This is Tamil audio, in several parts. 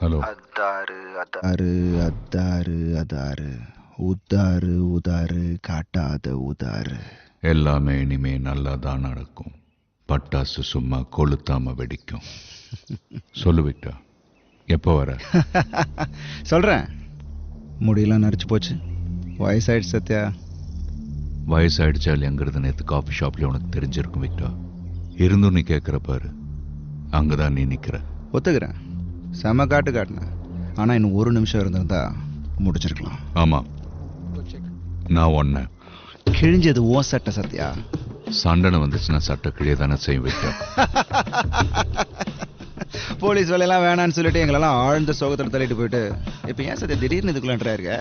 ஹலோ. அதாரு அதாரு அதாரு அதாரு உதாரு உதாரு காட்டாத உதாரு. எல்லாமே இனிமே நல்லா தான் நடக்கும். பட்டாசு சும்மா கொளுத்தாம வெடிக்கும். சொல்லு விக்டா, எப்போ வர? சொல்கிறேன். முடியெல்லாம் நரைச்சு போச்சு. வயசாயிடுச்சு சத்யா. வயசாயிடுச்சா இல்லையாங்கிறது நேற்று காஃபி ஷாப்லேயே உனக்கு தெரிஞ்சிருக்கும் விக்டா. இருந்தும் நீ கேட்குற பாரு, அங்கதான் நீ நிற்கிற. ஒத்துக்கிறேன், செம காட்டு காட்டினேன். ஆனால் இன்னும் ஒரு நிமிஷம் இருந்திருந்தா முடிச்சிருக்கலாம். ஆமாம், நான் ஒன்ன கிழிஞ்சது ஓ சட்டை சத்யா. சண்டனை வந்துச்சுன்னா சட்டை கிழிய தானே செய்யும் விக்டா. போலீஸ் வேலையெல்லாம் வேணான்னு சொல்லிட்டு எங்களெல்லாம் ஆழ்ந்த சோகத்தில் தள்ளிட்டு போயிட்டு இப்போ ஏன் சத்யா திடீர்னு இதுக்குள்ளான்றா இருக்க?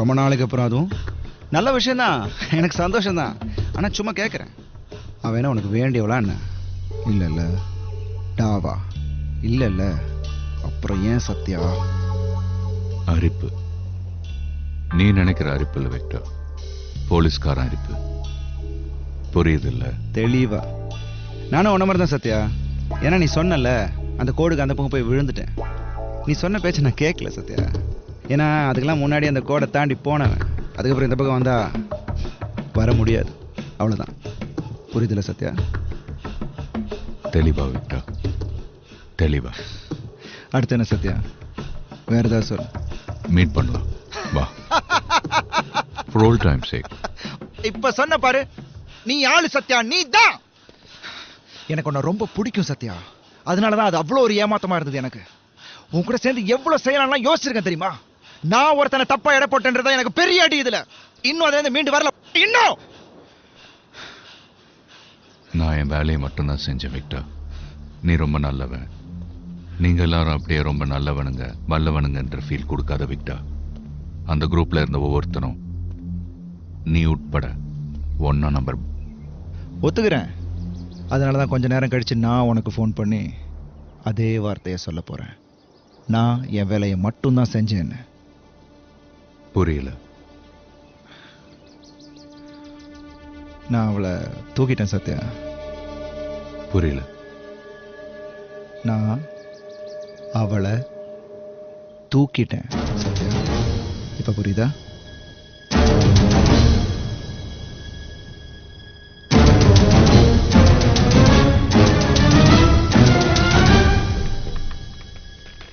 ரொம்ப நாளைக்கு அப்புறம் அதுவும் நல்ல விஷயந்தான், எனக்கு சந்தோஷம்தான். ஆனால் சும்மா கேட்குறேன், அவன் என்ன உனக்கு வேண்டியவளா என்ன? இல்லை இல்லை டாவா இல்லை இல்லை. அப்புறம் ஏன் சத்யா? அரிப்பு. நீ நினைக்கிற அரிப்பு இல்லை விக்டா, போலீஸ்காரன் அரிப்பு. புரியுது இல்ல? தெளிவா. நானும் உன்ன மாதிரி தான் சத்யா. ஏன்னா நீ சொன்னல அந்த கோடுக்கு அந்த பக்கம் போய் விழுந்துட்டேன். நீ சொன்ன பேச்சை நான் கேட்கல சத்யா. ஏன்னா அதுக்கெல்லாம் முன்னாடி அந்த கோடை தாண்டி போனவன். அதுக்கப்புறம் இந்த பக்கம் வந்தா வர முடியாது, அவ்வளோதான். புரியுதுல சத்யா? தெளிவா விக்டா, தெளிவா. அடுத்து என்ன சத்யா? வேற ஏதாவது சொல். மீட் பண்ணலாம் வா. For all time's sake. இப்ப சொன்ன பாரு, நீ ஆளு சத்யா, நீ தான். எனக்கு உன்னை ரொம்ப பிடிக்கும் சத்யா. அதனாலதான் அது அவ்வளோ ஒரு ஏமாத்தமா இருந்தது எனக்கு. உன் கூட சேர்ந்து எவ்வளவு செய்யலாம் யோசிச்சிருக்கேன் தெரியுமா? நான் ஒருத்தனை தப்பா எடை போட்டேன்றதா எனக்கு பெரிய அடி. இதுல இன்னும் அதுல மீண்டு வரல. இன்னும் நான் என் வேலையை மட்டும்தான் செஞ்சேன் விக்டா. நீ ரொம்ப நல்லவன். நீங்க எல்லாரும் அப்படியே ரொம்ப நல்லவனுங்க வல்லவனுங்கன்ற ஃபீல் கொடுக்காத விக்டா. அந்த குரூப்ல இருந்த ஒவ்வொருத்தனும் நீ உட்பட ஒன்னா நம்பர். ஒத்துக்கிறேன். அதனாலதான் கொஞ்ச நேரம் கழிச்சு நான் உனக்கு ஃபோன் பண்ணி அதே வார்த்தையை சொல்ல போறேன். நான் என் வேலையை மட்டும்தான் செஞ்சேன்னு. புரியல? நான் அவளை தூக்கிட்டேன் சத்யா. புரியல? நான் அவளை தூக்கிட்டேன் சத்யா. இப்ப புரியுதா?